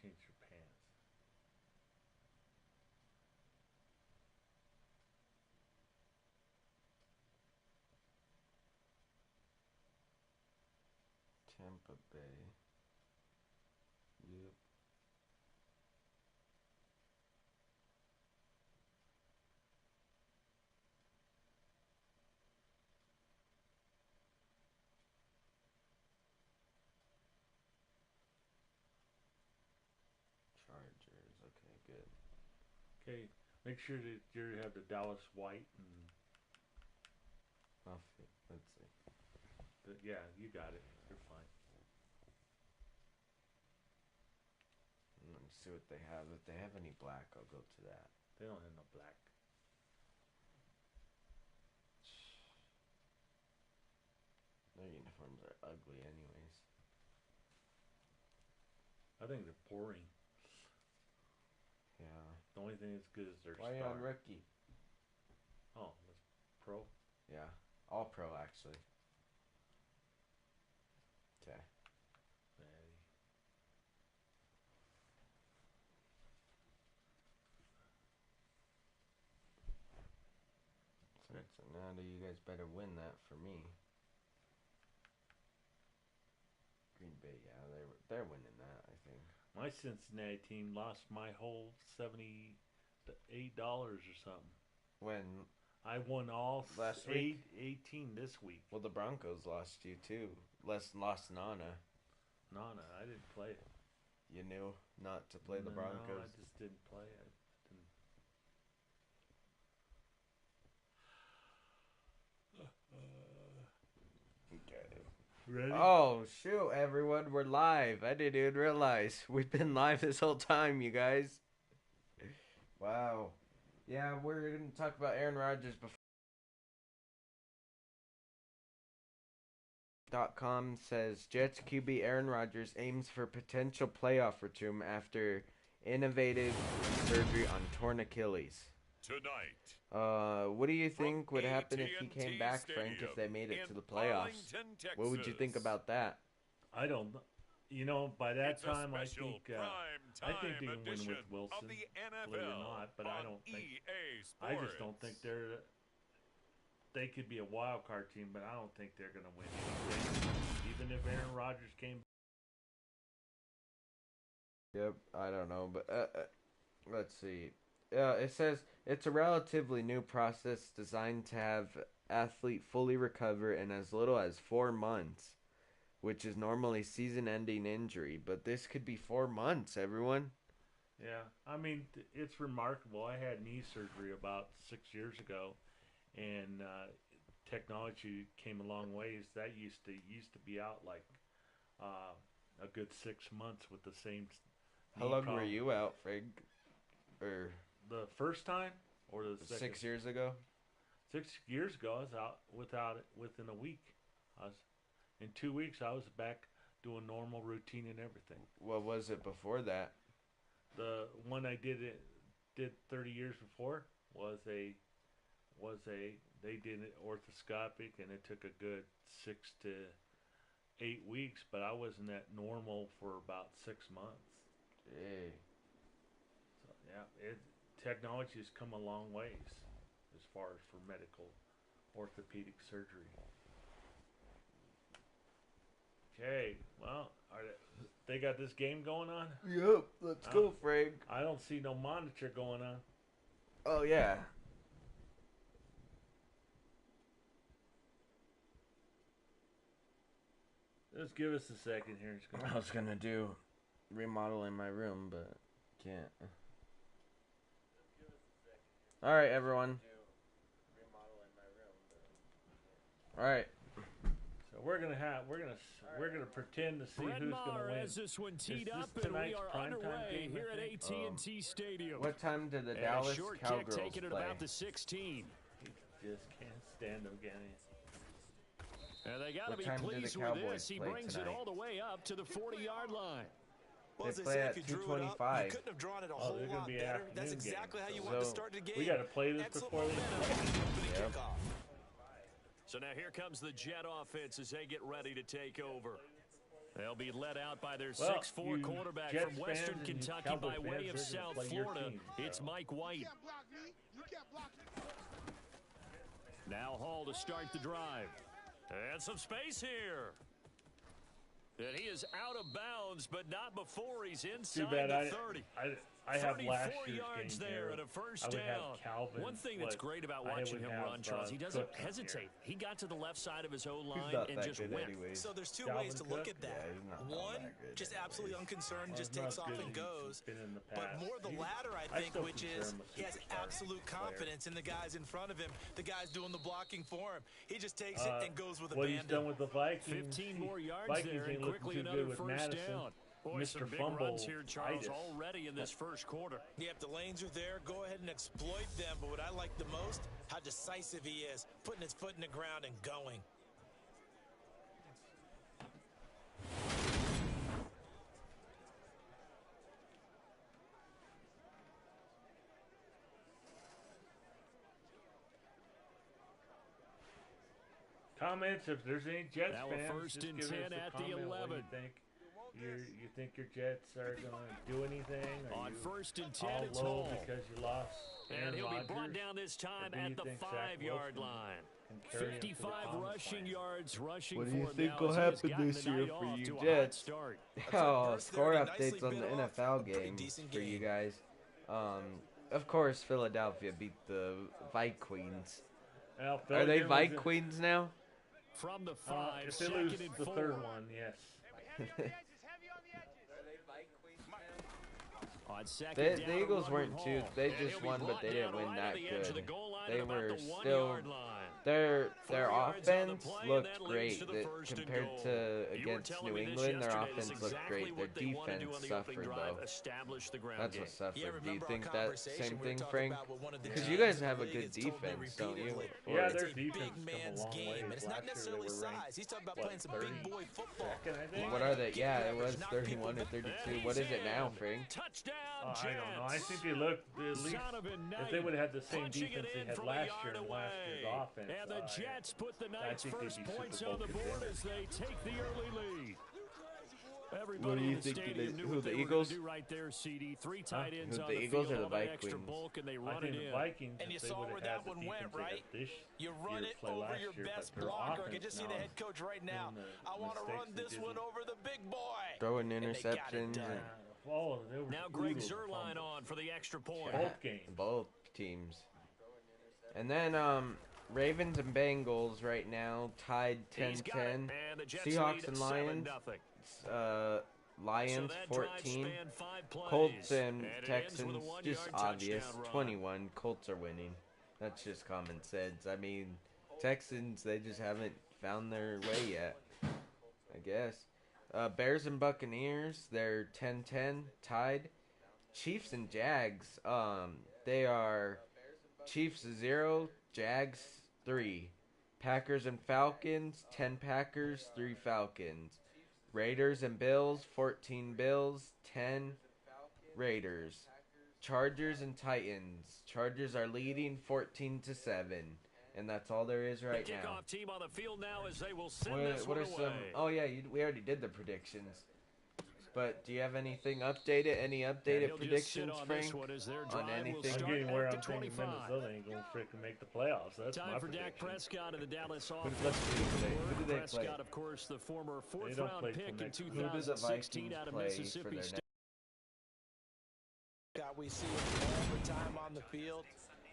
change your pants. Tampa Bay. Yep. Chargers. Okay, good. Okay, make sure that you have the Dallas white and Let's see. yeah, you got it. You're fine. Let's see what they have. If they have any black, I'll go to that. They don't have no black. Their uniforms are ugly, anyways. I think they're boring. Yeah. The only thing that's good is their Why are you star. on rookie? Oh, that's pro. Yeah. All pro, actually. Okay. Cincinnati, you guys better win that for me. Green Bay, yeah, they're winning that, I think. My Cincinnati team lost my whole $78 or something. When I won all last week? 18 this week. Well, the Broncos lost you too. Lost Nana. Nana, I didn't play it. You knew not to play the Broncos. No, I just didn't play it. Okay. Ready? Oh, shoot, everyone, we're live. I didn't even realize. We've been live this whole time, you guys. Wow. Yeah, we're going to talk about Aaron Rodgers before. .com says Jets QB Aaron Rodgers aims for potential playoff return after innovative surgery on torn Achilles. Tonight. What do you think would happen if he came back, Frank, if they made it to the playoffs? What would you think about that? I don't. You know, by that time, I think they can win with Wilson, believe it or not. But I don't think. I just don't think they're. They could be a wild card team, but I don't think they're going to win anything. Even if Aaron Rodgers came. Yep, I don't know, but let's see. It says it's a relatively new process designed to have athlete fully recover in as little as 4 months, which is normally season-ending injury. But this could be 4 months, everyone. Yeah, I mean it's remarkable. I had knee surgery about 6 years ago, and technology came a long ways. That used to be out like a good 6 months with the same. How long were you out, Frank? Or the first time, or the second? 6 years ago? 6 years ago, I was out without it within a week. I was in 2 weeks. I was back doing normal routine and everything. What was it before that? The one I did 30 years before was a they did it orthoscopic, and it took a good 6 to 8 weeks, but I wasn't at normal for about 6 months. Hey. So yeah, technology has come a long ways as far as for medical orthopedic surgery. Okay, well, they got this game going on? Yep, let's go, Frank. I don't see no monitor going on. Oh, yeah. Just give us a second here. I was going to do remodeling my room, but can't. All right, everyone. All right. So we're gonna pretend to see who's gonna win. Has this one teed Is up, this and we tonight's are primetime underway game, here at AT&T Stadium. What time did the and Dallas a short Cowgirls kick taken at play? about the 16. He just can't stand him again. And they got to What be time did the pleased with Cowboys this. He play brings tonight? it all the way up to the 40-yard line. They play at 2:25. You couldn't have drawn it a whole They're gonna lot be better. afternoon That's exactly how you want to So, start the game. We got to play this Excellent before they. momentum for the Yep. kickoff. So now here comes the Jet offense as they get ready to take over. They'll be led out by their Well, 6'4" quarterback Jets from Western fans and you Kentucky Cowboy by way fans, of they're South gonna play your Florida. team, It's so. Mike White. You can't block me. You can't block me. Now Hall to start the drive. And some space here. And he is out of bounds, but not before he's inside Too bad the 30. I have last 34 year's yards game there here. and a first I would have down. Calvin. One thing that's great about I watching would him have, run, Charles, he doesn't Cook on hesitate. here. He got to the left side of his O-line not and that just good went. anyways. So there's two Dalvin ways to look Cook? at that. Yeah, he's not all One, that good just anyways. absolutely unconcerned, Well, just he's not takes off good and as goes. he's been in the But past. more the latter, I I think, still which consider is him a he has superstar absolute player. confidence in the guys in front of him, the guys doing the blocking for him. He just takes it and goes with What he's abandon. done with the Vikings. 15 more yards Vikings there, and ain't looking quickly too another good with first Madison. down. Boy, some Mr. big Fumble runs here, Charles, itis. already in this first quarter. Yep, the lanes are there. Go ahead and exploit them. But what I like the most, how decisive he is, putting his foot in the ground and going. Comments if there's any Jets Now a fans. first just and give 10 us a at the comment. 11. What do you think? You think your Jets are going to do anything? Are On you first and 10, all it's low Hall. because you lost And Aaron he'll be brought Rodgers? down this time Or do you at the think Zach 5-yard Wilson line. can carry him to the 55 promised rushing land? yards rushing What for do you him think now will as he has happen gotten this the year night for off you to a hot Jets? start. Oh, burst score there, nicely updates on the bit off. NFL A pretty games decent for you game. guys. Of course, Philadelphia beat the Vikings. Well, Are they Philadelphia was in- Vikings now? From the 5, if they second lose and the 4. third one, yes. On second The down, Eagles a run weren't with too. Hall. They And just he'll be won, but brought they down didn't win right that at the edge of the good. goal line They at about were the still 1-yard line. their 4 yards on the offense play, and looked that leads great to the first and compared goal. to You were against telling New me this England. Their yesterday. This is offense looked exactly great. Their what they want to do defense on the opening suffered drive, though. establish the ground That's game. what suffered. Yeah, Do you remember our think that conversation same we were thing, talking Frank? about with one of the Because you GMs guys in the have a league good has told me defense, don't you? repeatedly, Yeah, it's their a defense big come a man's long game, way. and it's not Last year necessarily they were ranked, size. He's talking about what, playing some big boy football. second, I think? What are they? Yeah, it was Knock 31 to people 32. What is it now, Frank? Touchdown, I don't know. I Jets. think they looked at least Donovan if they would have had the same punching defense it they in had from a last yard year and last year's away. offense. And the Jets put the Knights' think they'd first be points Super on the Bowl board contenders. as they take the early lead. Everybody What do you in the think, stadium knew who, what the they were Eagles? going to do right there, CD. 3 tight ends Who, on the the Eagles field, or the all that extra Vikings? bulk, and they I run think it the in. Vikings, And you if they saw would where have that had the one defense went, they had right? this You run year it play over last your year, best but their blocker. I can offense just see the now head coach right now. and the I want to mistakes run they this did one with- over the big boy. Throwing And they got it interceptions. done. And They were Now Greg brutal, the Zuerlein fumbles. on for the extra point. Both games. both teams. And then Ravens and Bengals right now tied He's got it, 10-10. and the Jets Seahawks lead and Lions. 7-0. Lions so that 14. drive spanned 5 plays, Colts and it ends with a Texans, 1-yard just obvious. touchdown run. 21. Colts are winning. That's just common sense. I mean, Texans, they just haven't found their way yet, I guess. Bears and Buccaneers, they're 10-10, tied. Chiefs and Jags, they are Chiefs 0, Jags 3. Packers and Falcons, 10 Packers, 3 Falcons. Raiders and Bills, 14 Bills, 10 Raiders. Chargers and Titans. Chargers are leading 14-7, and that's all there is right the now. kickoff team on the field now as they will send this What one are away. some? Oh yeah, we already did the predictions. But do you have anything updated? Any updated He'll just predictions, sit on Frank? this one as their on drive will anything? I'm start getting where at I'm the thinking 25. Minnesota ain't going to freaking make the playoffs. That's Time my for Dak prediction. Prescott and the Dallas Who offense. let's see today. Who do they play? Prescott, of course, the former They don't fourth-round play pick till in next week. Who do the 2016 Vikings out of play for Mississippi their State. We see it all the time on the field.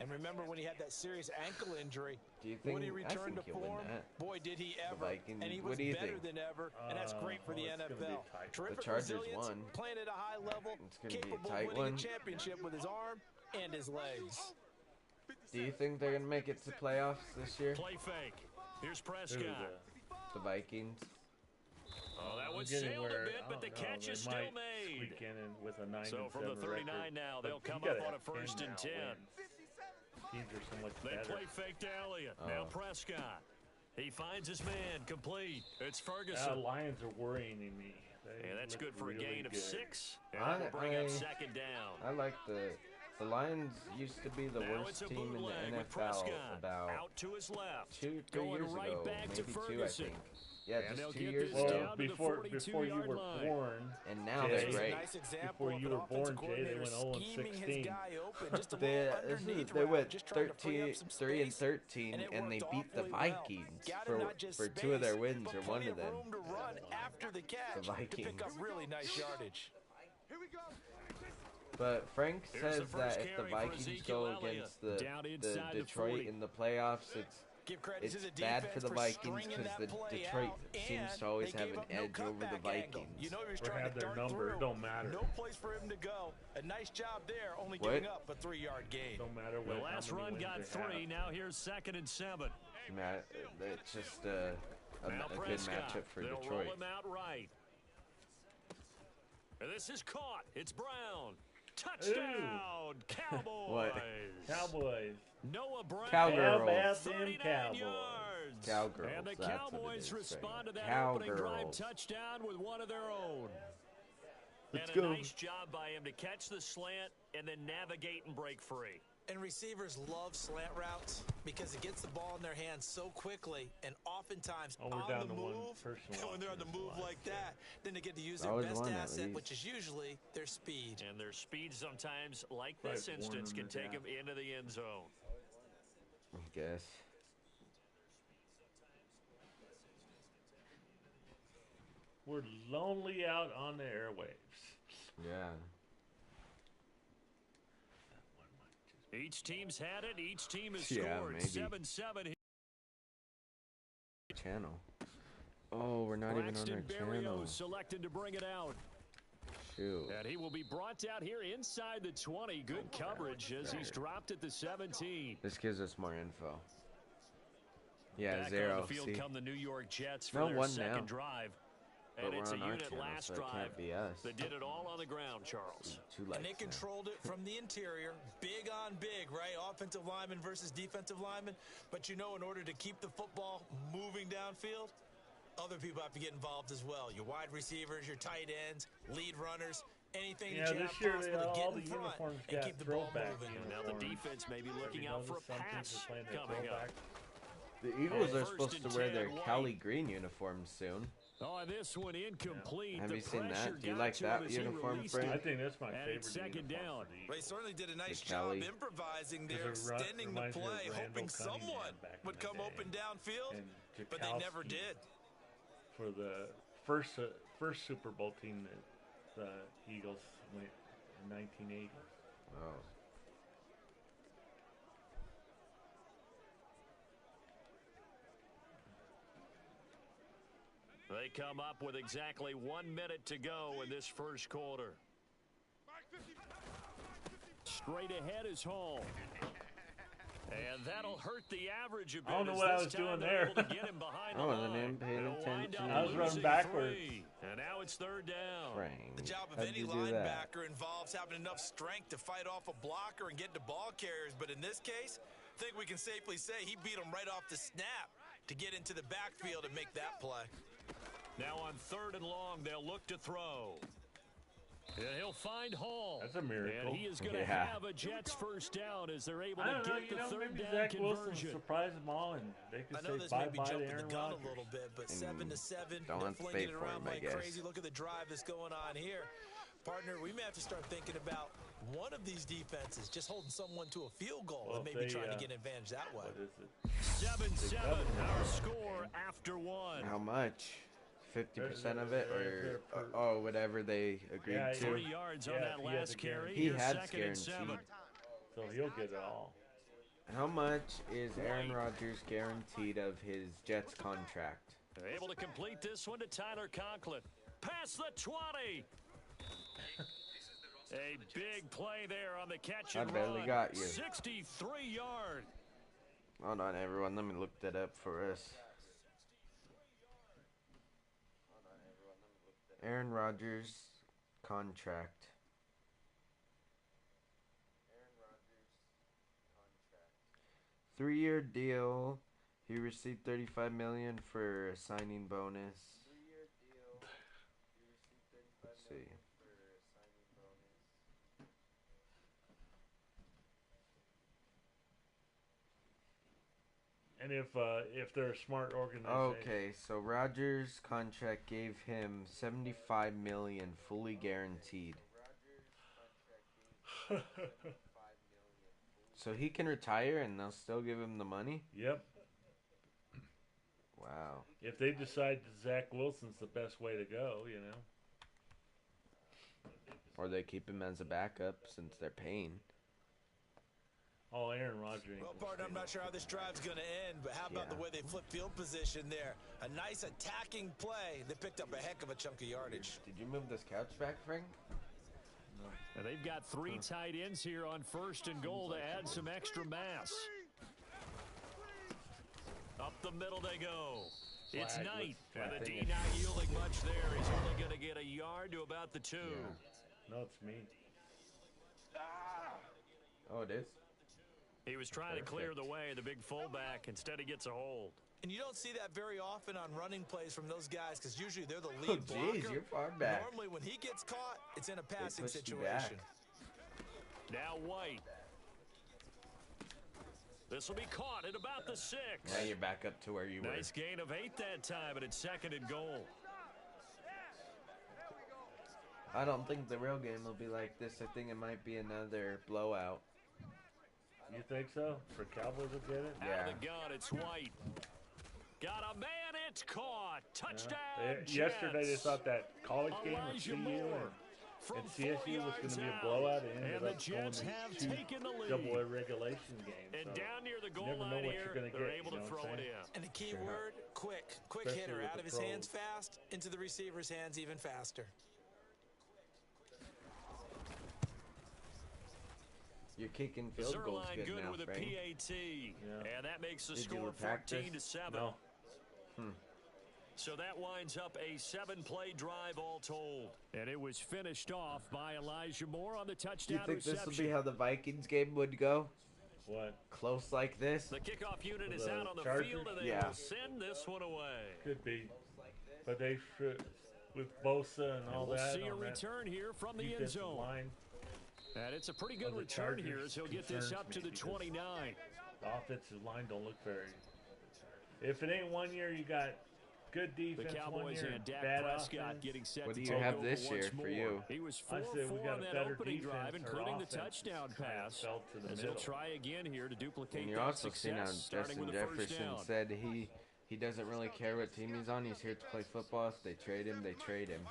And remember when he had that serious ankle injury, Do you think? when he I returned think to he'll win form, that. boy, did he ever. Vikings. And he What was do you better think? than ever, and that's great for the it's gonna be NFL. tight. Terrific The Chargers resilience, won. playing at a high level, It's gonna be a capable tight of winning one. a championship with his arm and his legs. Do you think they're gonna make it to playoffs this year? Play fake. Here's Who Prescott. The Vikings. Oh, that I'm one getting sailed a where- bit, I but the don't know, catch they is still might made. squeak in with a 9 So and from the 7 39 record, now, but they'll you come gotta up on a have 10 first and now 10. wins. Teams are so much They better. play fake to Elliott. Now Oh. Prescott. He finds his man complete. It's The Ferguson. Lions are worrying me. They And that's look good for a really gain of good. 6. And that will bring up second down. I like the Lions used to be the Now worst it's a team in the bootleg with NFL Prescott about out to his left. 2-3 Going years right ago, back to maybe 2 I Ferguson. think. Yeah, And they'll just 2 get years this ago. down to the before you 42-yard were line. born, And now Jay, they're It's a great. nice example before of you an were offensive born, Jay, they coordinator went 0 and scheming his 16. guy open just a They, little this is, underneath they route, went just trying to free up some 3 and space, 13, it and they worked beat the awfully well. Vikings Got him not just for 2 of their space, wins, but or one plenty of them. room to run after the catch to Vikings. pick up really nice yardage. Here we go. But Frank Here's says the that first if the carry for Vikings Ezekiel go Elliott. against the Down inside the Detroit 40. in the playoffs, Give credit it's to the bad defense for the Vikings stringing because that the play Detroit out, seems and to always they have gave an up no edge over the cutback angle. Vikings. You know he was Or trying have to their dart number, through. don't matter. No place for him to go. A nice job there, only What? giving up a 3-yard gain. Don't matter The what. last how many run wins got they have. 3. Now here's 2nd and 7. Matt, it's just a Now good Prescott. matchup for They'll Detroit. roll him out right. And this is caught. It's Brown. Touchdown, Cowboys. What? Cowboys. Noah Brown. Cowgirls. How about them 39 Cowboys? yards. Cowgirls, And the that's what it Cowboys is, respond to right? that opening drive Cowgirls. touchdown with one of their own. Let's and a go. nice job by him to catch the slant and then navigate and break free. And receivers love slant routes because it gets the ball in their hands so quickly and oftentimes Oh, we're on down the to one move. person And when they're on the watching move this like live. that, then they get to use That their was best one, at asset, least. which is usually their speed. And their speed sometimes, like Right, this instance, warning can them to take death. them into the end zone. I guess. We're lonely out on the airwaves. Yeah. Each team's had it. Each team has Yeah, scored. maybe. 7-7. Channel. Oh, we're not even on Braxton our channel. Berrios selected to bring it out. Shoot. And he will be brought out here inside the 20. Good coverage as he's dropped at the 17. This gives us more info. Yeah, Back 0. on the field See? come the New York Jets for No, their 1 second now. drive. But And we're it's a on our unit channel, last so it drive can't be us. that did it all on the ground, Charles. 2 And likes they now. controlled it from the interior, big on big, right? Offensive lineman versus defensive lineman. But you know, in order to keep the football moving downfield, other people have to get involved as well. Your wide receivers, your tight ends, lead runners, anything Yeah, that you this have year possible to all get the in front uniforms and got keep the ball throwback moving. And now the uniforms. defense may be Have you looking out for a noticed some teams pass are playing their coming up. throwback? The Eagles are First supposed and to wear 10, their White. Cali green uniforms soon. Oh, and this one incomplete. Have The you seen that? pressure Do you got like to that him as he uniform, released Frank? I it. think that's my And favorite it's second uniform down. for the They Eagles. certainly did a nice The job Cali. improvising there, Because it extending the reminds me of play, Randall hoping Cunningham someone back in would the come day. open downfield, And but they never Tchaikovsky did. for the first Super Bowl team that the Eagles went in 1980. Oh. They come up with exactly 1 minute to go in this first quarter. Straight ahead is Hall. And that'll hurt the average a bit. I don't know as what I this was time doing they're there. able to get him behind I the wasn't line. even paying They'll wind attention. up I was running losing backwards. 3. And now it's third down. Frank. The job of How'd any you do that? linebacker involves having enough strength to fight off a blocker and get to ball carriers. But in this case, I think we can safely say he beat him right off the snap to get into the backfield and make that play. Now on 3rd and long, they'll look to throw. And he'll find Hall. That's a miracle. And he is going to Yeah. have a Jets first down as they're able I to don't know, get you the know, third maybe down Zach Wilson conversion. surprised them all, and they could I know say this may be bye-bye to jumping the Aaron gun Rodgers. a little bit, but 7-7, don't have to definitely pay getting for around him, I like guess. crazy. Look at the drive that's going on here. Partner, we may have to start thinking about one of these defenses just holding someone to a field goal Well, and if maybe they, trying to get an advantage that way. What is it? 7-7, our score after 1. How much? 50% of it, They're or whatever they agreed Yeah, to? 40 yards on Yeah, that if he has last a carry. guarantee. He Here's had 2nd and 7. guaranteed. So he'll get it all. How much is Aaron Rodgers guaranteed of his Jets contract? They're able to complete this one to Tyler Conklin. Past the 20. A big play there on the catch and I barely run. got you. 63 yards. Hold on, everyone. Let me look that up for us. Aaron Rodgers contract. 3-year deal. He received $35 million for a signing bonus. Let's see. And if they're a smart organization. Okay, so Rodgers' contract gave him $75 million fully guaranteed. So he can retire and they'll still give him the money? Yep. Wow. If they decide that Zach Wilson's the best way to go, you know. Or they keep him as a backup since they're paying. Oh, Aaron Rodgers. Well, partner, I'm not sure how this drive's going to end, but how about the way they flip field position there? A nice attacking play. They picked up a heck of a chunk of yardage. Did you move this couch back, Frank? Now they've got 3 tight ends here on 1st and goal to add some extra mass. Up the middle they go. It's Knight, and the D not yielding much there. He's only going to get a yard to about the 2. Yeah. No, it's me. Oh, it is? He was trying to clear the way, the big fullback. Instead, he gets a hold. And you don't see that very often on running plays from those guys because usually they're the lead blocker. Oh, jeez, you're far back. Normally, when he gets caught, it's in a passing situation. Now White. This will be caught at about the 6. Now you're back up to where you were. Nice gain of 8 that time, and it's 2nd and goal. I don't think the real game will be like this. I think it might be another blowout. You think so? For Cowboys will get it? Out of the gun, it's White. Got a man, it's caught. Touchdown, yesterday they thought that college game with CU and CSU was going to be a blowout. And the Jets have taken the lead. Double A regulation game. And so down near the goal never know line what here, you're going to they're get, able to throw it in. And the key word, quick. Quick Especially hitter with out the of his hands fast, into the receiver's hands even faster. You're kicking field goals good now, with a Frank. PAT, and that makes the score practice? 14-7. No. So that winds up a 7-play drive all told. And it was finished off by Elijah Moore on the Do touchdown you think reception. this will be how the Vikings game would go? What? Close like this? The kickoff unit is out on the Chargers? field, and they will send this one away. Could be. But they should, with Bosa and all we'll that. See a return here from the end zone. Line. And it's a pretty good return here as he'll get this up to the 29. The offensive line don't look very. If it ain't 1 year, you got good defense. The Cowboys 1 year, and Dak bad Prescott offense. getting set What to do you take have over this year once for more. you? He was I said we 4-4 got on a that better opening defense. drive, Our including the offense touchdown kind of pass. fell to the As middle. he'll try again here to duplicate And you're that also seeing how success, starting Justin with a first Jefferson down. said he doesn't really care what team he's on. He's here to play football. If they trade him, they trade him.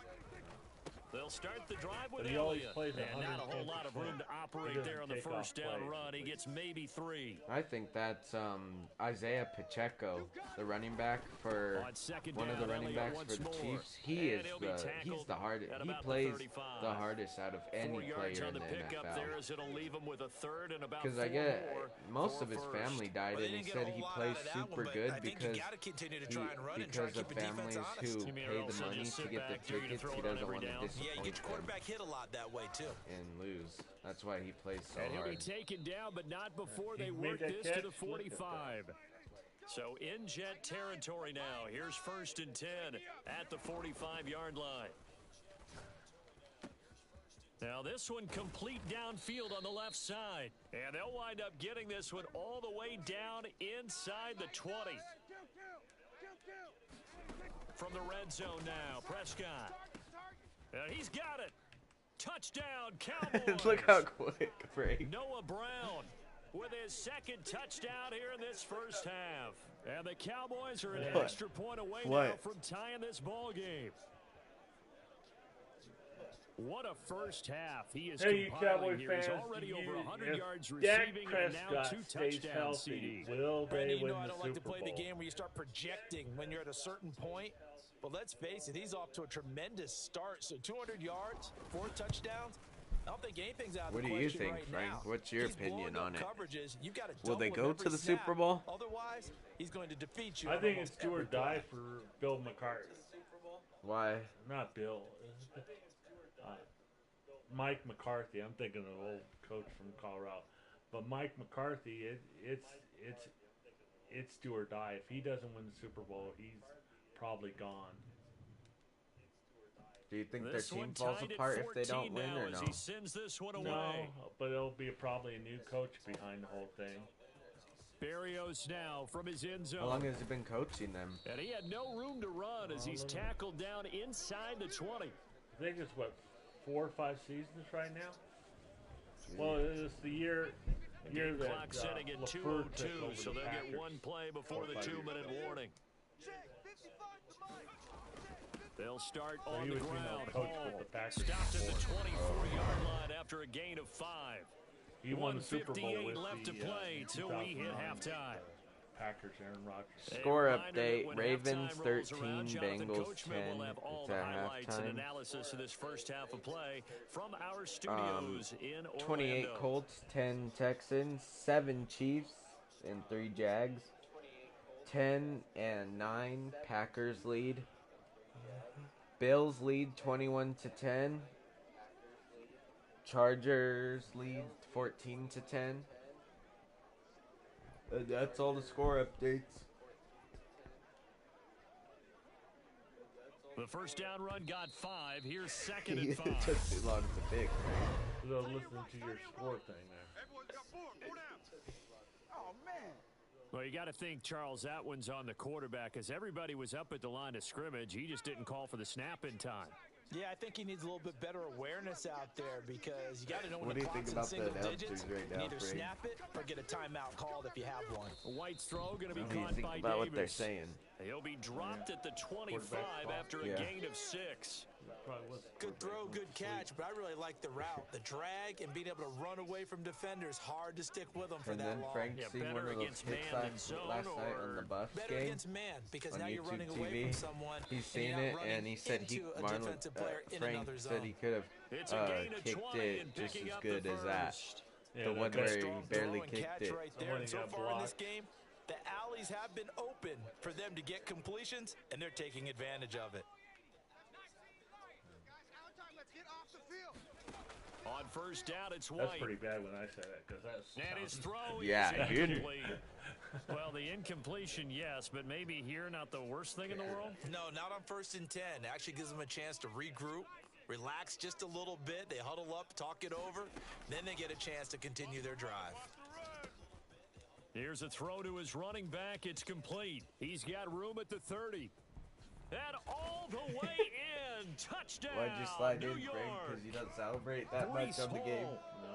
They'll start the drive with But he always Elliott. plays And not a whole lot of room to operate there on the first down run. He gets maybe 3. I think that's Isaiah Pacheco, the running back for one of the running backs for the Chiefs. He's the hardest. He plays the hardest out of any player in the NFL. Because I get most of his family died, and he said he plays super good because of families who pay the money to get the tickets. He doesn't want to disappoint Yeah, you get your quarterback hit a lot that way, too. and lose. That's why he plays so And he'll be hard. taken down, but not before they work this to the 45. So in Jet territory now. Here's 1st and 10 at the 45-yard line. Now this one complete downfield on the left side. And they'll wind up getting this one all the way down inside the 20. From the red zone now, Prescott. And he's got it. Touchdown, Cowboys. Look how quick, Frank. Noah Brown with his 2nd touchdown here in this first half. And the Cowboys are an extra point away now from tying this ball game. What a first half. He is compiling here. He's already over 100 yards receiving and now 2 touchdowns, CD. Will they win I the don't like to Super play the Bowl? game where you start projecting when you're at a certain point. But let's face it, he's off to a tremendous start. So 200 yards, 4 touchdowns. I don't think anything's out of the question. What do you think, right Frank? now. What's your He's opinion blowing on up it? Coverages. You've got to Will they double him go to every the snap. Super Bowl? Otherwise, he's going to defeat you. I on think it's almost do or every die play. for Bill McCarthy. Why? Not Bill. Mike McCarthy. I'm thinking of an old coach from Colorado. But Mike McCarthy, it's do or die. If he doesn't win the Super Bowl, he's probably gone. Do you think This their team one falls tied at apart if they 14 don't win now or as no? he sends this one away. No, but it'll be probably a new coach behind the whole thing. Berrios now from his end zone. How long has he been coaching them? And he had no room to run as he's tackled down inside the 20. I think it's, what, 4 or 5 seasons right now? Well, it's the year Game that clock setting at LaFleur 2:02, took over so the they'll Packers get one play before the 2-minute warning. They'll start on the ground. coach Hall with the Packers stopped at the before. 24-yard line after a gain of 5. He won the Super Bowl 1:58 with left the, to play till we hit 2009, halftime. Packers, Aaron Rodgers. Score A reminder that update, when Ravens halftime rolls 13, around, Jonathan Bengals Coachman 10. will have all It's the at highlights and halftime. analysis of this first half of play from our studios in Orlando. 28 Colts, 10 Texans, 7 Chiefs, and 3 Jags. 10 and 9 Packers lead. Bills lead 21-10. Chargers lead 14-10. That's all the score updates. The first down run got 5. Here's second and It 5. took too long to pick. So listening to your score thing there. Everyone's got 4 down. Oh, man. Well, you got to think Charles Atwin's on the quarterback as everybody was up at the line of scrimmage. He just didn't call for the snap in time. Yeah, I think he needs a little bit better awareness out there because you got to know when What the do you think clock's in about the single announcers digits. right now, You either Frank? snap it or get a timeout called if you have one. White's throw going to be What do you caught think by about what they're Davis. saying? He'll be dropped at the 25 after a Yeah. gain of 6. Probably was Good throw, good catch, but I really like the route. The drag and being able to run away from defenders, hard to stick with them for And that then long. Frank Yeah, seen better one of those against hits man than last zone night on or the Buffs Better game against man because on now you're YouTube running away TV. from someone. He's and you're seen not it, running and he said he into a Marlon defensive player in Frank another zone. said he could have It's a gain of kicked 20 it and just picking as up good the as that. first. Yeah, The that one guy- where he Strong barely throw and kicked catch it. right there. Somebody And so got far in this blocked. game, the alleys have been open for them to get completions, and they're taking advantage of it. Guys, out of time. Let's get off the field. On first down, it's That's White. pretty bad when I said that because that's. And his throw Yeah, is dude. incomplete. Well, the incompletion, yes, but maybe here not the worst thing in the world. No, not on 1st and 10. Actually gives them a chance to regroup, relax just a little bit. They huddle up, talk it over. Then they get a chance to continue their drive. Here's a throw to his running back. It's complete. He's got room at the 30. And all the way in. Touchdown. Why'd you slide New in, Frank? York. Because you don't celebrate that much on the game.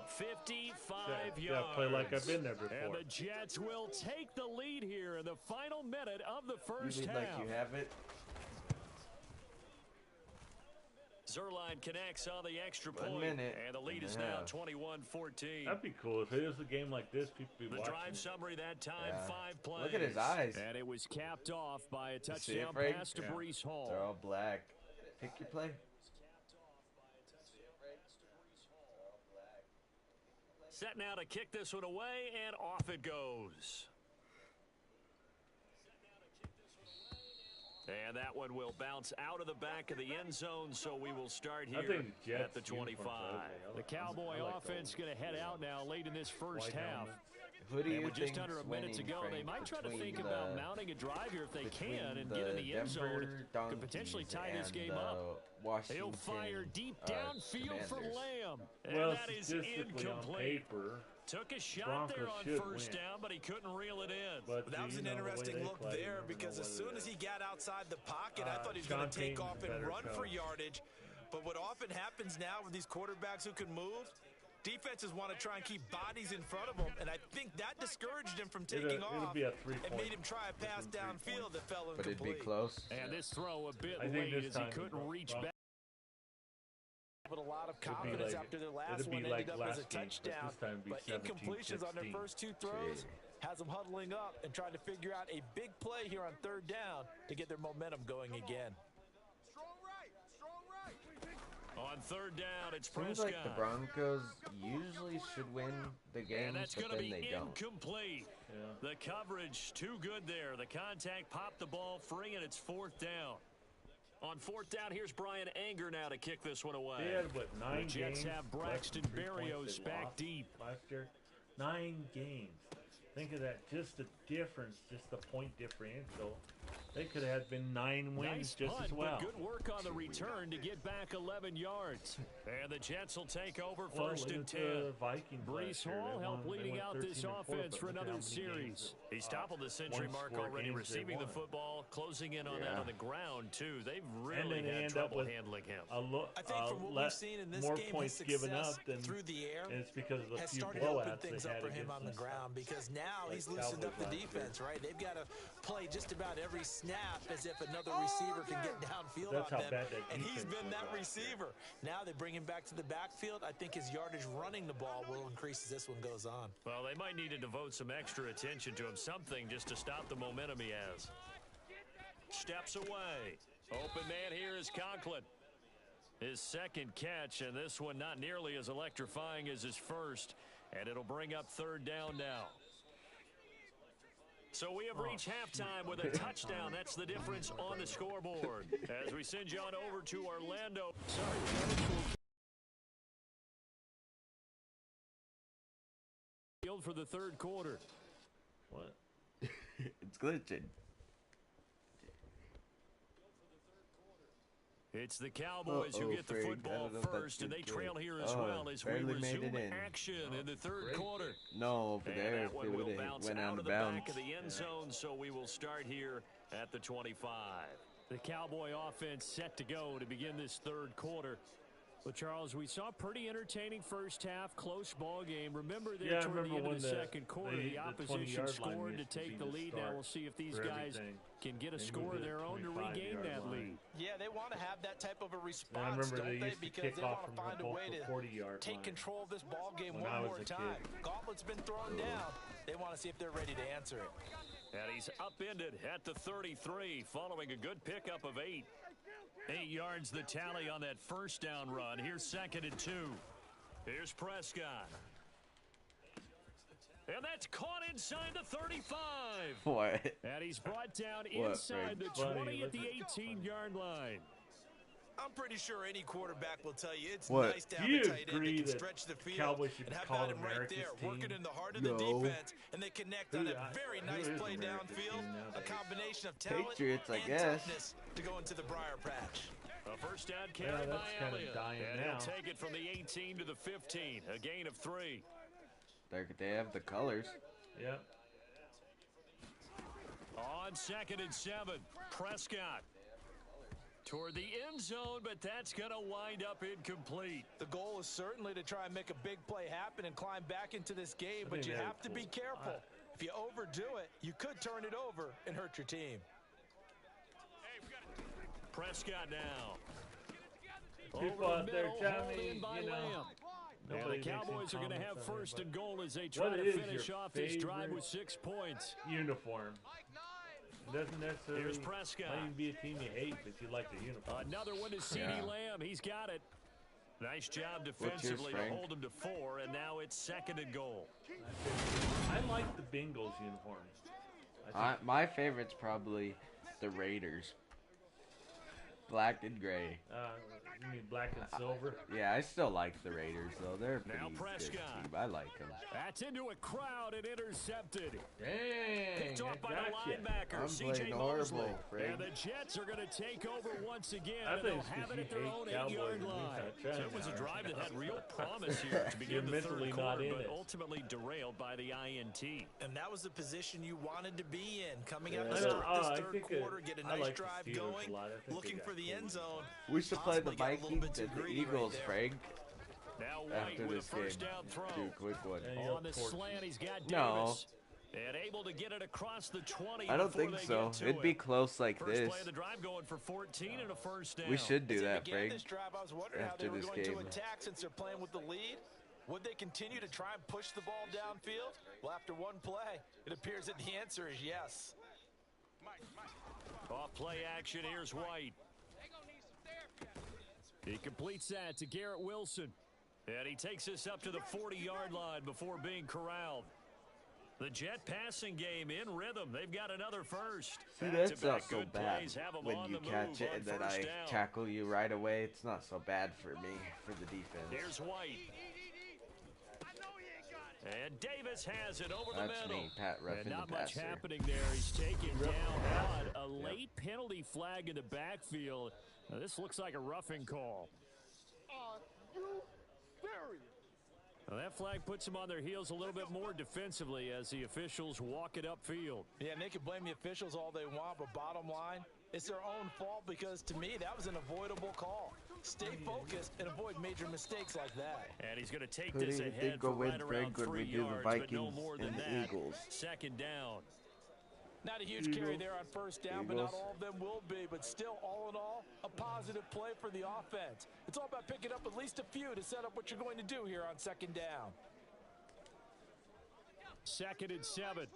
55 Yeah, yards. play like I've been there before. And the Jets will take the lead here in the final minute of the first You mean half. like you have it? Zerline connects on the extra 1 point, minute and the lead is and a now half. 21-14. That'd be cool if it is a game like this. People be The watching. drive summary that time, Yeah. 5 plays. Look at his eyes. And it was capped off by a You see it, touchdown Frank? pass to Yeah. Breece Hall. They're all black. Pick your play. Set now to kick this one away, and off it goes. And that one will bounce out of the back of the end zone, so we will start I here think the Jets at the uniforms are 25. ugly. The Cowboy I like offense those. going to head out now late in this first White half. helmet. Who do And you with just think's under a minute to winning, go, they Frank, might try to between think about the- mounting a drive here if they between can and the get in the end zone. Denver Could potentially Donkeys tie this and game the up. Washington, He'll fire deep downfield for Commanders. Lamb. And Well, that is statistically on incomplete. paper, Took a shot there Broncos on should first win. down, but he couldn't reel it in. but That was you an know, the way interesting they look play, you there never because know as what soon it as is. he got outside the pocket, I thought he was Sean going to take Payton's off and better run for coach. yardage. But what often happens now with these quarterbacks who can move, defenses want to try and keep bodies in front of them, and I think that discouraged him from taking It'll off be a and three-point made him try a pass different 3 downfield that fell But it'd be incomplete. close. And this throw a bit I think late this as he time couldn't reach back. With a lot of It'd be confidence like- after their last it'd be one like ended up as a last game, but touchdown. this time it'd be But 17-16. incompletions on their first 2 throws has them huddling up and trying to figure out a big play here on 3rd down to get their momentum going again. Strong right. Strong right. On 3rd down, it's Seems Prescott. like the Broncos usually should win the And games, that's but going to then be they don't. incomplete. Yeah. The coverage too good there. The contact popped the ball free, and it's 4th down. On 4th down, here's Brian Anger now to kick this one away. They had, what, 9 The games? Jets have less Braxton than 3 points Berrios they back lost deep. last year. 9 games. Think of that. Just the difference, just the point differential. They could have been 9 wins Nice just punt, as well. but good work on the return to get back 11 yards. And the Jets will take over first and 10. Vikings Brees Hall helped leading out this offense for another series. He's toppled the century mark already, receiving the football, closing in on that on the ground, too. They've really had trouble handling him. I think from what we've seen in this more game, points his given success up than, through the air and it's because of the has few started to open blowouts things they up had for him against on the them. ground, because now he's Like loosened up the Cowboys defense, right? They've got to play just about every snap as if another receiver can get downfield That's on how them, bad that and he's defense been was that last year. receiver. Now they bring him back to the backfield. I think his yardage running the ball will increase as this one goes on. Well, they might need to devote some extra attention to him, something just to stop the momentum he has. Steps away. Open man here is Conklin. His second catch, and this one not nearly as electrifying as his first, and it'll bring up third down now. So we have reached halftime with a touchdown. That's the difference on the scoreboard. As we send you on over to Orlando. Field for the third quarter. What? It's glitching. It's the Cowboys who get the football first, and they trail here as well as we resume action in the third quarter. No, over there, That one it will would bounce have went out out of of the bounds. back of the end zone, so we will start here at the 25. The Cowboy offense set to go to begin this third quarter. Well, Charles, we saw a pretty entertaining first half, close ball game. Remember there toward the end of the second quarter, the opposition scored to take the lead. Now we'll see if these guys can get a score of their own to regain that lead. Yeah, they want to have that type of a response, don't they? Because they want to find a way to take control of this ball game one more time. Gauntlet's been thrown down. They want to see if they're ready to answer it. And he's upended at the 33 following a good pickup of 8. 8 yards the tally on that first down run. Here's second and 2. Here's Prescott. And that's caught inside the 35. What? And he's brought down inside the 20 at the 18-yard line. I'm pretty sure any quarterback will tell you it's What? nice to have Do you a tight end agree that can that stretch the field Cowboys should and be have called got him right America's there, team? working in the heart of the No. defense, and they connect on a very nice is play America's downfield, team a nowadays? combination of talent Patriots, I and guess. toughness to go into the briar patch. A first down carry by that's kind of Elliott. dying And now. he'll take it from the 18 to the 15. A gain of 3. They have the colors. Yep. On second and 7, Prescott. Toward the end zone, but that's going to wind up incomplete. The goal is certainly to try and make a big play happen and climb back into this game, but you have to be careful. If you overdo it, you could turn it over and hurt your team. Prescott now. People Over out the there middle, telling hauled me, in by you know, Lamb. And nobody the makes any Cowboys are going to have comments on first it, and but goal as they try what to is finish your off this drive favorite with 6 points. uniform? It doesn't necessarily Here's Prescott. might even be a team you hate, but you like the uniform. Another one is C.D. Lamb. He's got it. Nice job defensively to Frank? hold him to 4, and now it's second and goal. I like the Bengals uniform. My favorite's probably the Raiders. Black and gray. You mean black and silver? Yeah, I still like the Raiders, though. They're a pretty Now good Prescott. team. I like them. That's into a crowd and intercepted. Dang, Picked off by I the gotcha. linebacker, I'm C.J. playing Mosley. horrible, Frank. And the Jets are going to take over once again, I and think they'll it's 'cause have it you at their hate own Cowboys 8-yard and you line. got So it was a China. drive that had real promise here to begin the mentally third not quarter, in but it. ultimately derailed by the INT. And that was the position you wanted to be in. Coming out Yeah. to start I this third think quarter, get a I nice like the drive Steelers going, a lot. I think they looking got for the end zone. We should play the Possibly got a little Vikings bit too and the greedy right Eagles, there. Frank. Now White After with a this game. first down throw. Do a quick one. Yeah, On the slant, he's got No. Davis. And able to get it across the 20. I don't before think they so. get to It'd be it. close like First this. play of the drive going for 14 and a first down. We should do As they that, began Frank. this drive, I was wondering how after they were this going to game. attack since they're playing with the lead. Would they continue to try and push the ball downfield? Well, after one play, it appears that the answer is yes. Off play action, here's White. He completes that to Garrett Wilson. And he takes us up to the 40-yard line before being corralled. The Jet passing game in rhythm. They've got another first. See, that's not Back-to-back so good bad plays have 'em when on you the catch move it on and then first I down. tackle you right away. It's not so bad for me, for the defense. Here's White. I know he ain't got it. And Davis has it over the That's middle. me, Pat Ruffin, And not the much passer. happening there. He's taken down on a late penalty flag in the backfield. Now, this looks like a roughing call. Are you serious? Well, that flag puts them on their heels a little bit more defensively as the officials walk it upfield. Yeah, and they can blame the officials all they want, but bottom line, it's their own fault because, to me, that was an avoidable call. Stay focused and avoid major mistakes like that. And he's going to take Who this do you ahead think for will win right big around when 3 we do the yards, but no Vikings more than and the that. Eagles? Second down. Not a huge carry there on first down, but Eagles. not all of them will be. But still, all in all, a positive play for the offense. It's all about picking up at least a few to set up what you're going to do here on second down. 2nd and 7. 22.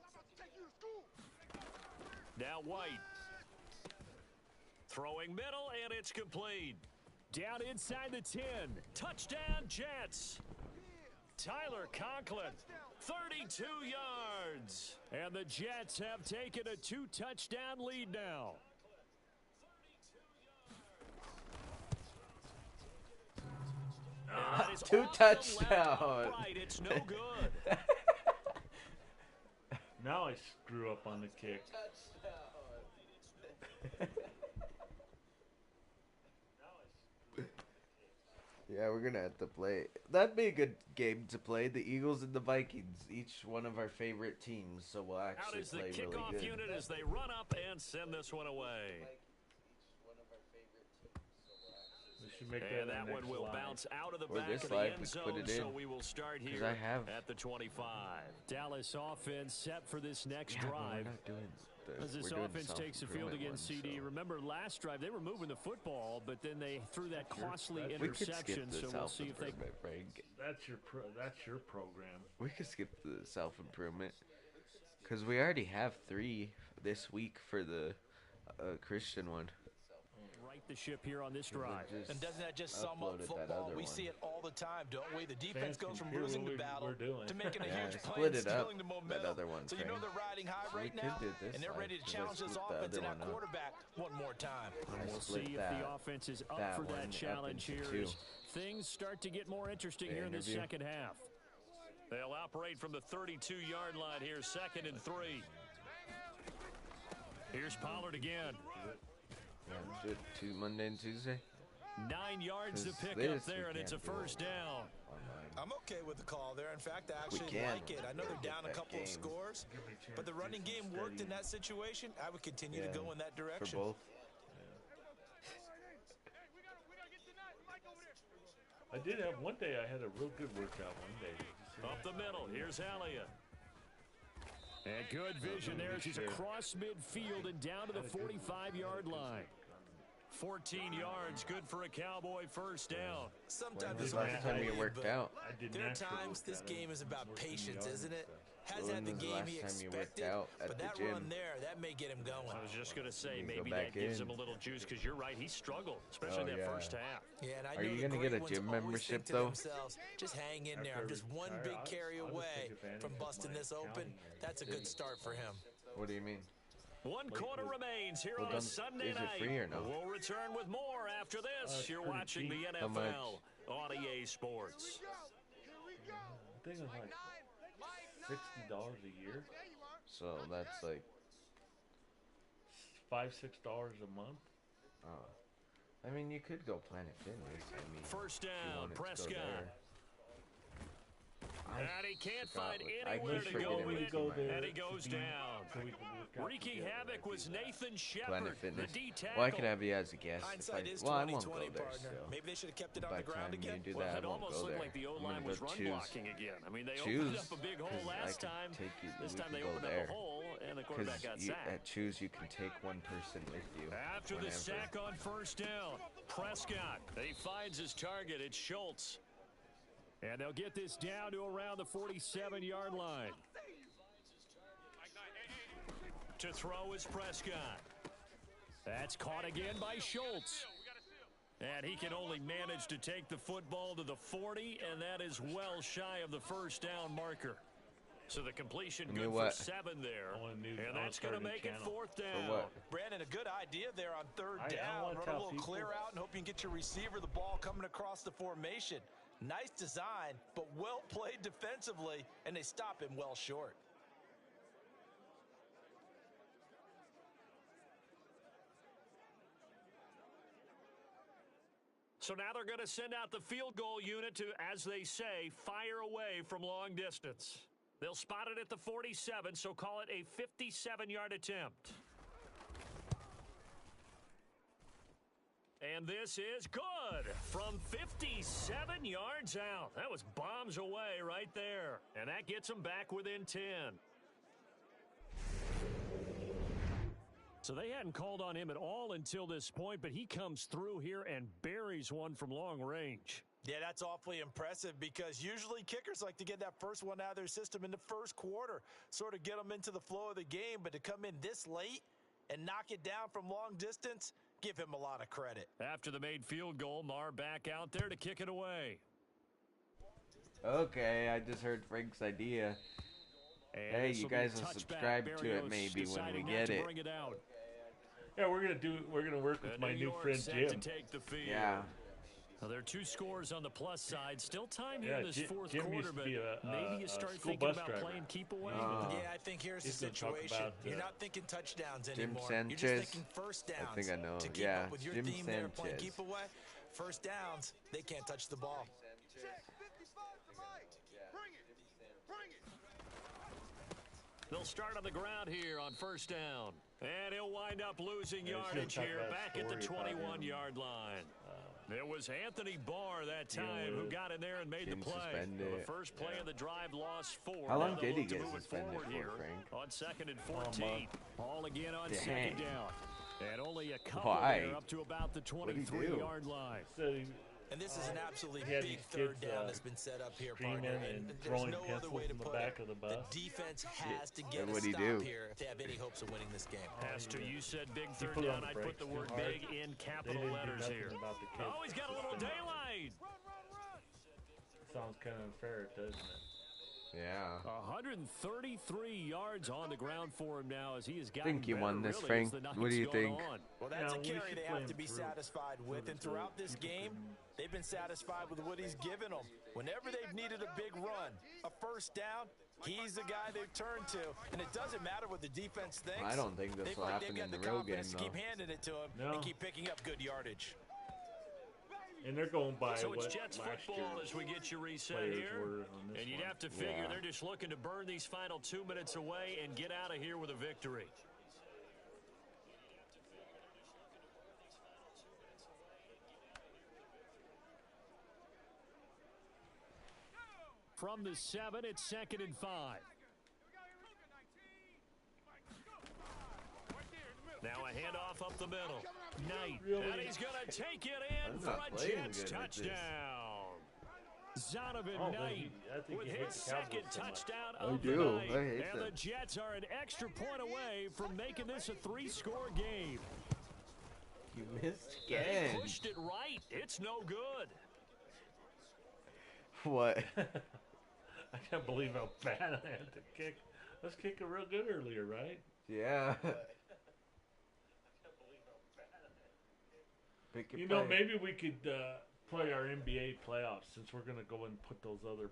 I'm about to take you to school. Now White. Throwing middle, and it's complete. Down inside the 10. Touchdown, Jets. Tyler Conklin, 32 yards. And the Jets have taken a 2-touchdown lead now. That is 2 off the left touchdowns. upright. It's no good. Now I screw up on the kick. Yeah, we're gonna have to play. That'd be a good game to play. The Eagles and the Vikings, each one of our favorite teams, so we'll Out actually is the play really kickoff good. unit as they run up and send this one away. We should make And that that one next will live. bounce out of the Or back this of the live, end we could zone, put it so in. we will start 'Cause here I have- at the 25. Dallas offense set for this next Yeah, but we're drive. not doing As this we're doing offense takes the field self-improvement against one, CD. so- Remember last drive, they were moving the football, but then they threw that costly We We could skip interception, the so we'll see if they... self-improvement, Frank. That's your program. We could skip the self-improvement. Because we already have 3 this week for the Christian one. right the ship here on this drive. And doesn't that just sum up football? We see it all the time, don't we? The defense goes from losing the battle to making a huge play and stealing the momentum. So you know they're riding high right now, and they're ready to challenge this offense and that quarterback one more time. We'll see if the offense is up for that challenge here as things start to get more interesting here in the second half. They'll operate from the 32-yard line here, 2nd and 3. Here's Pollard again. Yeah, Monday and Tuesday. 9 yards to pick up there, and it's a first down. I'm okay with the call there. In fact, I actually like it. I know they're down a couple of scores, but the running game worked in that situation. I would continue to go in that direction. For both. I did have one day I had a real good workout one day. Up the middle, here's Elliott. And good vision there as he's across midfield and down to the 45-yard line. 14 yards, good for a Cowboy first down. Sometimes When's the last time you worked out? There are times this game is about patience, isn't it? Has had the When was the game last he time you worked expected, out at but the that gym? run there, that may get him going. I was just going to say, You go maybe back that gives in. him a little juice because you're right, he struggled, especially in that first half. Yeah, and I Are know you the gonna great get a ones gym always membership, think to though? themselves, just hang in there. I'm just one big carry away from busting this open. That's a good start for him. What do you mean? 1 quarter remains here on a Sunday is it night. free or no? We'll return with more after this. You're pretty watching cheap. the How much? NFL on EA Sports. I think it was like $60 a year. So that's like $5-6 a month. Oh. I mean, you could go Planet Fitness. I mean, First if you down, wanted to go Prescott. there. And he can't forgot find what- I anywhere keep to go forgetting with what it, go there and he goes down. So we can work out Wreaking together. havoc was Nathan Planet Shepard, the Fitness. D tackle. Well, I could have you as a guest. If Hindsight is I won't go 20/20, there partner. still. Maybe they should have kept it on By the the ground time you again. do Well, that, it I won't almost go looked there. like the I'm O-line gonna was go run choose. blocking again. I mean, they Choose, opened up a big 'cause hole I last could time. take you- This we time could they go opened up there. a hole, and the quarterback got sacked. At Choose, you can take one person with you. After the whenever. sack on first down, Prescott, he finds his target. It's Schultz. And they'll get this down to around the 47-yard line. To throw is Prescott. That's caught again by Schultz. And he can only manage to take the football to the 40, and that is well shy of the first down marker. So the completion good for 7 there. And that's going to make it 4th down. For what? Brandon, a good idea there on third I down. wanna Run a tell little people- clear out and hope you can get your receiver the ball coming across the formation. Nice design, but well played defensively, and they stop him well short. So now they're going to send out the field goal unit to, as they say, fire away from long distance. They'll spot it at the 47, so call it a 57-yard attempt. And this is good from 57 yards out. That was bombs away right there. And that gets them back within 10. So they hadn't called on him at all until this point, but he comes through here and buries one from long range. Yeah, that's awfully impressive because usually kickers like to get that first one out of their system in the first quarter, sort of get them into the flow of the game, but to come in this late and knock it down from long distance, give him a lot of credit. After the made field goal, Marr back out there to kick it away. Okay, I just heard Frank's idea. And hey, you guys will subscribe to it maybe when we get it. Yeah, we're gonna work with my new friend Jim. Yeah. Well, there are two scores on the plus side. Still time here in this fourth Jim quarter, used to but be maybe you start thinking about playing keep away. Yeah, I think here's the situation. You're not thinking touchdowns anymore. Sanchez. You're just thinking first downs. I think I know. To keep yeah, up with your Jim theme Sanchez. there, playing keep away, first downs, they can't touch the ball. Check 55 to Mike. Bring it. Bring it. They'll start on the ground here on first down. And he'll wind up losing yardage here back at the 21-yard line. It was Anthony Barr that time who got in there and made the play. The first play of the drive lost 4. How long did he get suspended for, Frank? On 2nd and 14. All again on second down. And only a couple there up to about the 23-yard line. And this is an absolutely big third down that's been set up here, partner. And there's no other way to put it. The defense has to get a stop here if they have any hopes of winning this game. Pastor, you said big third down. I put the word big in capital letters here. Oh, he's got a little daylight. Sounds kind of unfair, doesn't it? Yeah. 133 yards on the ground for him now as he has gotten I think you won this, Frank. What do you think? Well, that's a carry they have to be satisfied with. And throughout this game, they've been satisfied with what he's given them. Whenever they've needed a big run, a first down, he's the guy they've turned to. And it doesn't matter what the defense thinks. I don't think this will happen in the real game, though. Keep handing it to him and keep picking up good yardage. And they're going by so what it's Jets football as we get you reset here. And you'd have to figure they're just looking to burn these final 2 minutes away and get out of here with a victory. From the 7, it's 2nd and 5. Now a handoff up the middle. Knight, and he's going to take it in for a Jets touchdown. Zonovan Knight with his second touchdown of the night. And the Jets are an extra point away from making this a 3-score game. You missed again. They pushed it right. It's no good. What? I can't believe how bad I had to kick. Let's kick it real good earlier, right? Yeah. You know, maybe we could play our NBA playoffs since we're going to go and put those other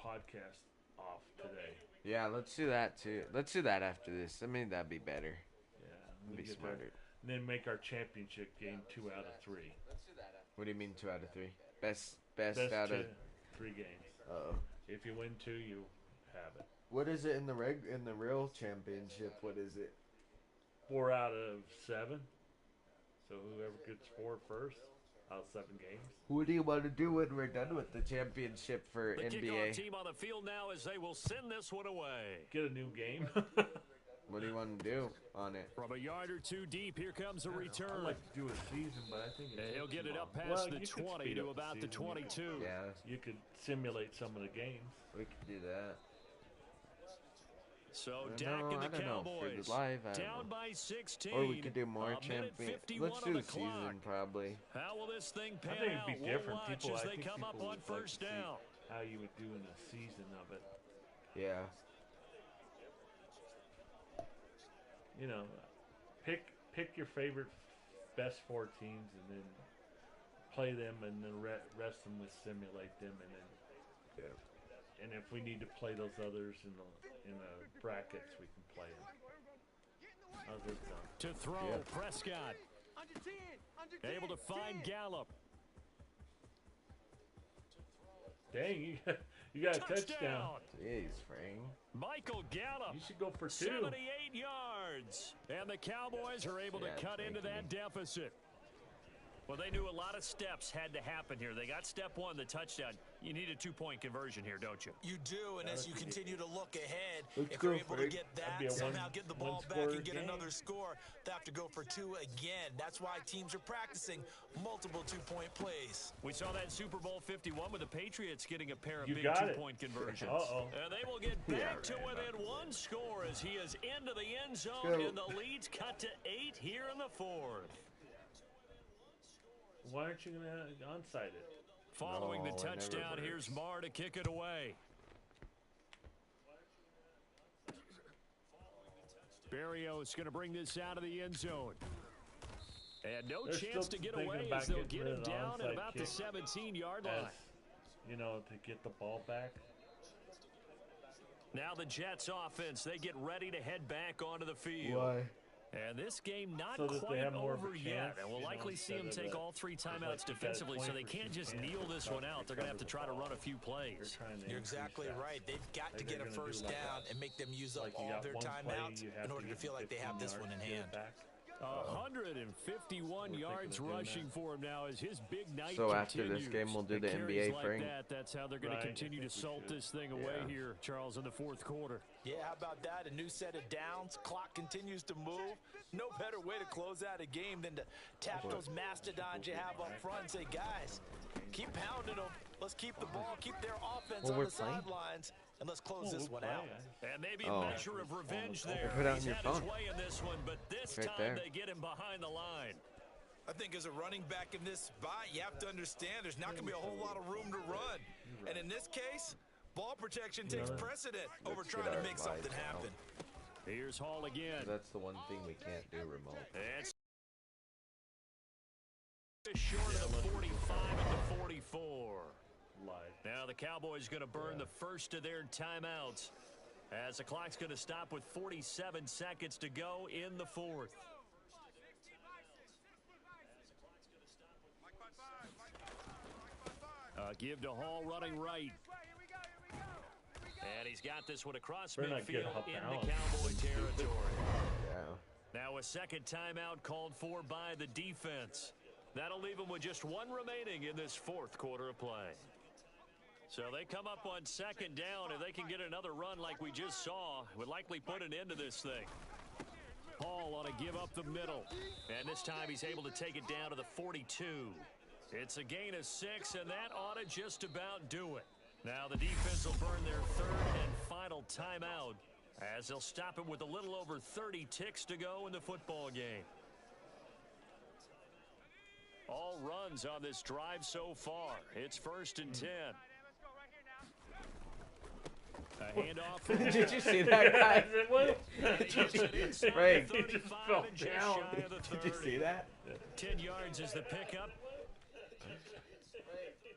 podcasts off today. Yeah, let's do that too. Let's do that after this. I mean, that'd be better. Yeah. That'd be smarter. And then make our championship game 2 out of 3. What do you mean 2 out of 3? Best out of 3 games. Uh-oh. If you win 2, you have it. What is it in the real championship? What is it? 4 out of 7. So whoever gets 4 first out of 7 games. What do you want to do when we're done with the championship for the NBA? The kickoff team on the field now as they will send this one away. Get a new game. What do you want to do on it? From a yard or 2 deep, here comes a return. I'd like to do a season, but I think he'll get it up past the 20 to about the 22. Yeah. You could simulate some of the games. We could do that. So Dak and the Cowboys down by 16. Or we could do more champion. Let's do a season probably. How will this thing pan I think out? it'd be different. We'll watch as they come up on first down. How you would do in a season of it. Yeah. You know, pick your favorite best 4 teams and then play them and then rest them with simulate them, and then and if we need to play those others in the brackets, we can play them. How's this done? To throw, Prescott. Able to find Gallup. Dang, you got a touchdown. Jeez, Frank. Michael Gallup. You should go for 2. 78 yards. And the Cowboys are able to cut into that deficit. Well, they knew a lot of steps had to happen here. They got step 1, the touchdown. You need a 2-point conversion here, don't you? You do, and as you continue to look ahead, Let's if you're go, able Frank. to get that, somehow get the ball back and get another score, they have to go for 2 again. That's why teams are practicing multiple 2-point plays. We saw that Super Bowl 51 with the Patriots getting a pair of You big got it. 2-point conversions. And they will get back to within 1 score as he is into the end zone, and the lead's cut to 8 here in the 4th. Why aren't you going to onside it? Following the touchdown, here's Marr to kick it away. Berrios going to bring this out of the end zone. And no chance to get away as they'll get him down at about the 17-yard line. You know, to get the ball back. Now the Jets offense, they get ready to head back onto the field. Why? And this game not So that quite they have more of a over yet. chance, And we'll likely see them take all 3 timeouts defensively, so they can't just kneel this one out. They're going to have to try to run a few plays. You're exactly right. They've got to get a first down and make them use up all their timeouts in order to feel like they have this one in hand. 151 yards rushing for him now as his big night So continues. after this game, we'll do the NBA, like Frank. That's how they're going to continue to salt this thing away here, Charles, in the 4th quarter. Yeah, how about that? A new set of downs. Clock continues to move. No better way to close out a game than to tap those mastodons you have up front and say, guys, keep pounding them. Let's keep the ball, keep their offense on the sidelines, and let's close this one out. And maybe a measure of revenge there. Put it on He's your had phone. his way in this one, but this time they get him behind the line. I think as a running back in this spot, you have to understand there's not going to be a whole lot of room to run. And in this case, ball protection takes precedent over trying to make something happen. Here's Hall again. That's the one thing we can't do remote. It's short of the 45 and the 44. Now the Cowboys going to burn the first of their timeouts as the clock's going to stop with 47 seconds to go in the 4th. Give to Hall running right. And he's got this one across midfield into Cowboy territory. Now a second timeout called for by the defense. That'll leave them with just 1 remaining in this 4th quarter of play. So they come up on 2nd down. If they can get another run like we just saw, would likely put an end to this thing. Hall ought to give up the middle. And this time he's able to take it down to the 42. It's a gain of 6, and that ought to just about do it. Now the defense will burn their 3rd and final timeout as they'll stop it with a little over 30 ticks to go in the football game. All runs on this drive so far. It's 1st and 10. A handoff. Did you see that guy? Frank, he just fell down. Did you see that? 10 yards is the pickup.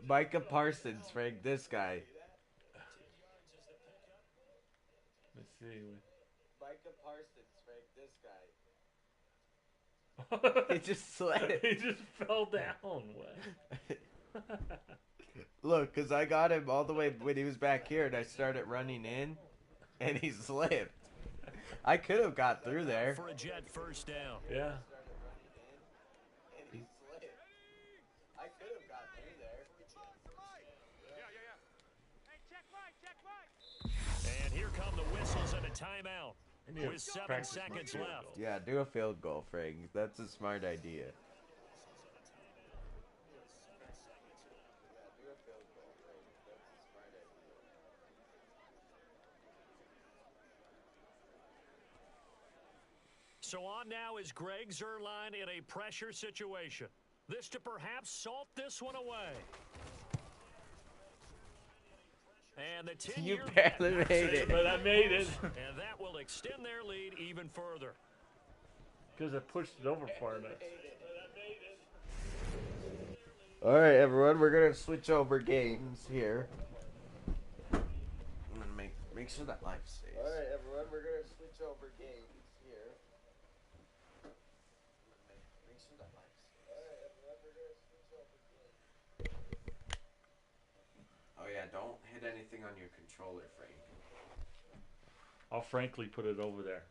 Micah Parsons, Frank, this guy. Let's see. Micah Parsons, Frank, this guy. He just slipped. He just fell down. What? Look, because I got him all the way when he was back here, and I started running in, and he slipped. I could have got through there. For a Jet first down. Yeah. And here come the whistles and a timeout with 7 seconds left. Yeah, do a field goal, Frank. That's a smart idea. So on now is Greg Zuerlein in a pressure situation. This to perhaps salt this one away. And the 10-year You barely made it. But I made it. And that will extend their lead even further. Because I pushed it over far enough. All right, everyone, we're gonna switch over games here. I'm gonna make sure that live stays. All right, everyone, we're gonna switch over games here. Make sure that live stays. All right, everyone, we're gonna switch over games. Oh yeah, don't hit anything on your controller, Frank. I'll frankly put it over there.